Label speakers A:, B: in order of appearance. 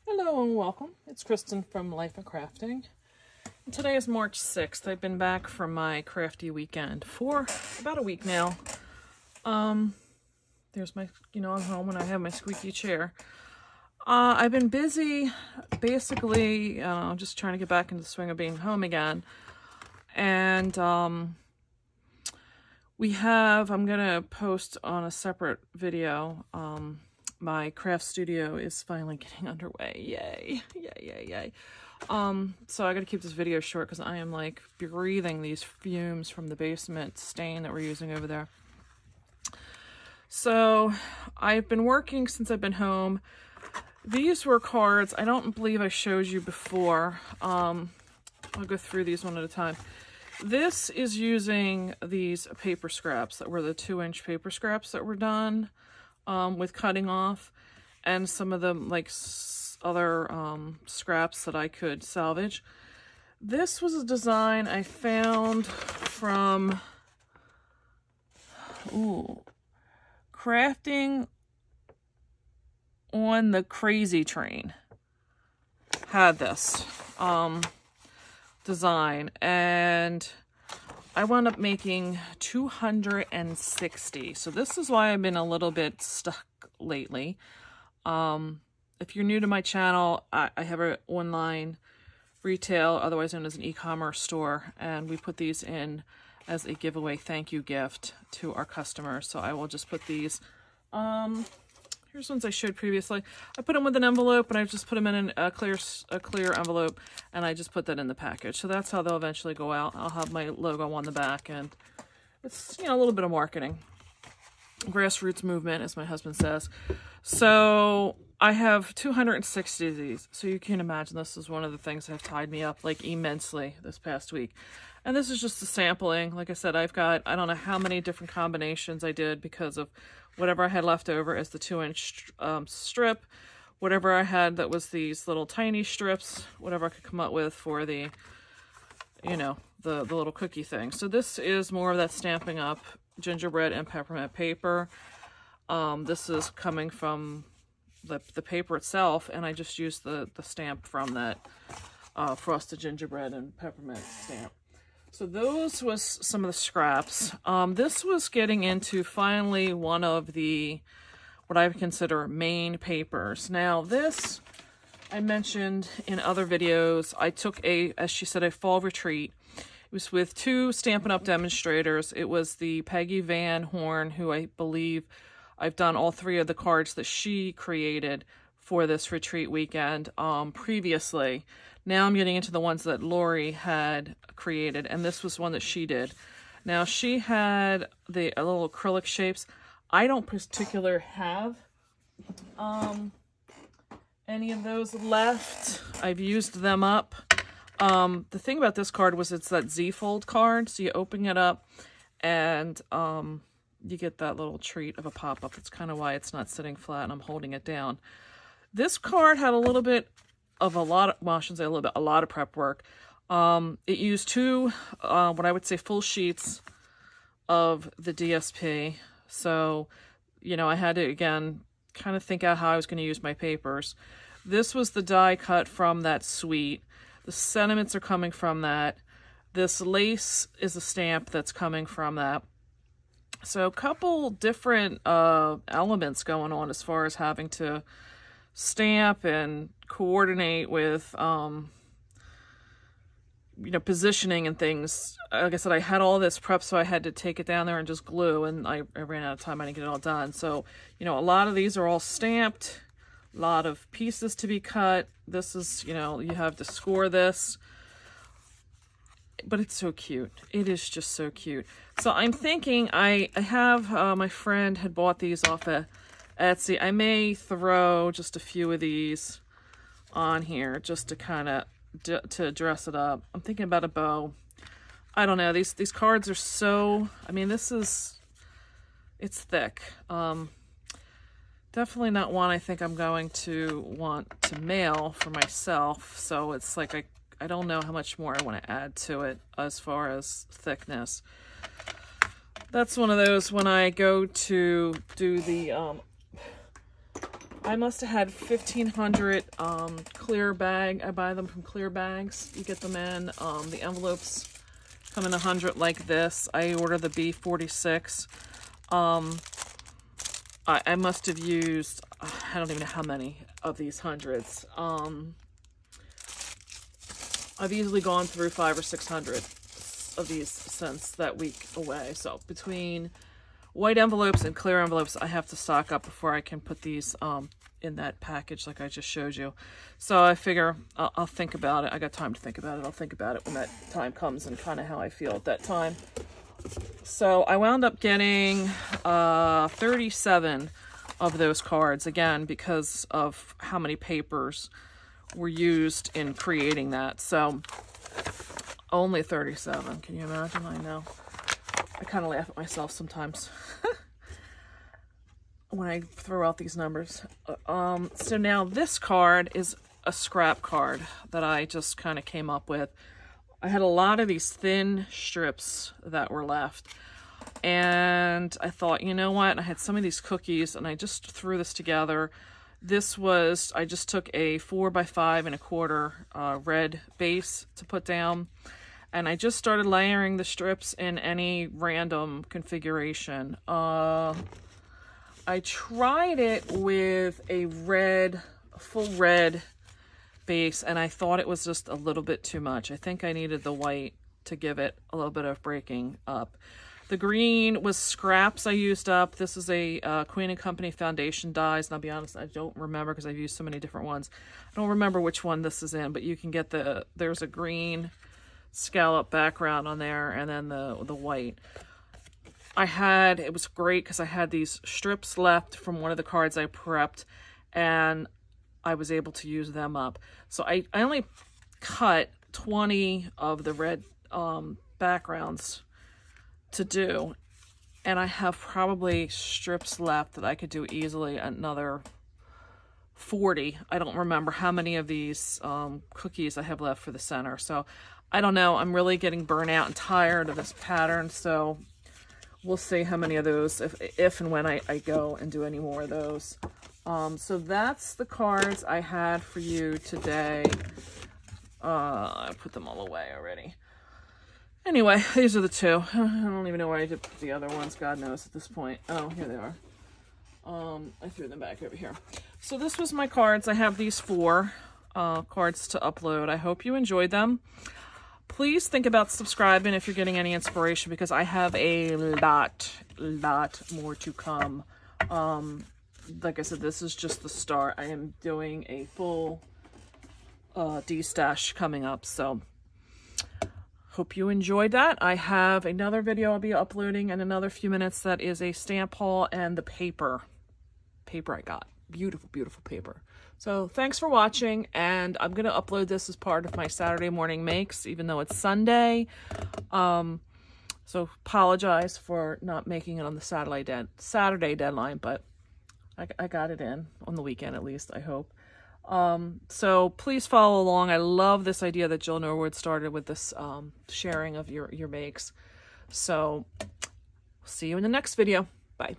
A: Hello and welcome. It's Kristen from Life and Crafting. And today is March 6th. I've been back from my crafty weekend for about a week now. There's my, I'm home and I have my squeaky chair. I've been busy, basically, just trying to get back into the swing of being home again. And I'm gonna post on a separate video, my craft studio is finally getting underway. Yay. Yay, yay, yay. So I gotta keep this video short because I am like breathing these fumes from the basement stain that we're using over there. So I've been working since I've been home. These were cards I don't believe I showed you before. I'll go through these one at a time. This is using these paper scraps that were the 2-inch paper scraps that were done with cutting off, and some of the other scraps that I could salvage. This was a design I found from Crafting on the Crazy Train. Had this design, and I wound up making 260. So this is why I've been a little bit stuck lately. If you're new to my channel, I have an online retail, otherwise known as an e-commerce store, and we put these in as a giveaway thank you gift to our customers. So I will just put these, here's ones I showed previously. I put them with an envelope, and I just put them in a clear envelope, and I just put that in the package. So that's how they'll eventually go out. I'll have my logo on the back, and it's, a little bit of marketing. Grassroots movement, as my husband says. So I have 260 of these. So you can imagine this is one of the things that have tied me up like immensely this past week. And this is just a sampling. Like I said, I've got, I don't know how many different combinations I did because of whatever I had left over as the 2-inch strip, whatever I had that was these little tiny strips, whatever I could come up with for the, the little cookie thing. So this is more of that Stampin' Up! Gingerbread and peppermint paper. This is coming from the paper itself, and I just used the stamp from that frosted gingerbread and peppermint stamp. So those was some of the scraps. This was getting into finally one of the, what I would consider main papers. Now this, I mentioned in other videos, I took as she said, a fall retreat. It was with 2 Stampin' Up! Demonstrators. It was the Peggy Van Horn, who I believe I've done all 3 of the cards that she created for this retreat weekend previously. Now I'm getting into the ones that Lori had created, and this was one that she did. Now she had the little acrylic shapes. I don't particularly have any of those left. I've used them up. The thing about this card was it's that Z-fold card, so you open it up and you get that little treat of a pop-up. That's kind of why it's not sitting flat and I'm holding it down. This card had a little bit of a lot of prep work. It used 2, what I would say full sheets of the DSP. So, I had to, again, kind of think out how I was going to use my papers. This was the die cut from that suite. The sentiments are coming from that. This lace is a stamp that's coming from that. So a couple different elements going on as far as having to stamp and coordinate with, positioning and things. Like I said, I had all this prep, so I had to take it down there and just glue, and I ran out of time. I didn't get it all done. So, a lot of these are all stamped, a lot of pieces to be cut. This is, you have to score this. But it's so cute. It is just so cute. So I'm thinking I have, my friend had bought these off of Etsy. I may throw just a few of these on here just to kind of to dress it up. I'm thinking about a bow. I don't know. These cards are so, it's thick. Definitely not one I think I'm going to want to mail for myself. So it's like I don't know how much more I want to add to it as far as thickness. That's one of those when I go to do the I must have had 1,500 clear bag. I buy them from clear bags. You get them in. The envelopes come in 100 like this. I order the B46. I must have used, I don't even know how many of these hundreds. I've easily gone through 500 or 600 of these since that week away. So between white envelopes and clear envelopes, I have to stock up before I can put these in that package like I just showed you. So I figure I'll think about it. I got time to think about it. I'll think about it when that time comes and kind of how I feel at that time. So I wound up getting 37 of those cards, again, because of how many papers were used in creating that. So only 37. Can you imagine? I know. I kind of laugh at myself sometimes when I throw out these numbers. So now this card is a scrap card that I just kind of came up with. I had a lot of these thin strips that were left. And I thought, you know what? I had some of these cookies and I just threw this together. This was, I just took a 4x5 1/4 red base to put down. And I just started layering the strips in any random configuration. I tried it with a full red base, and I thought it was just a little bit too much. I think I needed the white to give it a little bit of breaking up. The green was scraps I used up. This is a Queen & Company foundation dyes, and I'll be honest, I don't remember because I've used so many different ones. I don't remember which one this is in, but you can get there's a green scallop background on there, and then the white. It was great because I had these strips left from one of the cards I prepped, and I was able to use them up. So I only cut 20 of the red backgrounds to do, and I have probably strips left that I could do easily another 40. I don't remember how many of these cookies I have left for the center. So I don't know. I'm really getting burnt out and tired of this pattern. So we'll see how many of those, if and when I go and do any more of those. So that's the cards I had for you today. I put them all away already. Anyway, these are the two. I don't even know where I did put the other ones. God knows at this point. Oh, here they are. I threw them back over here. So this was my cards. I have these 4 cards to upload. I hope you enjoyed them. Please think about subscribing if you're getting any inspiration, because I have a lot more to come. Like I said, this is just the start. I am doing a full D-stash coming up, so hope you enjoyed that. I have another video I'll be uploading in another few minutes that is a stamp haul and the paper I got. Beautiful, beautiful paper. So thanks for watching, and I'm going to upload this as part of my Saturday morning makes, even though it's Sunday. So apologize for not making it on the Saturday deadline, but I got it in on the weekend at least, I hope. So please follow along. I love this idea that Jill Norwood started with this sharing of your makes. So see you in the next video. Bye.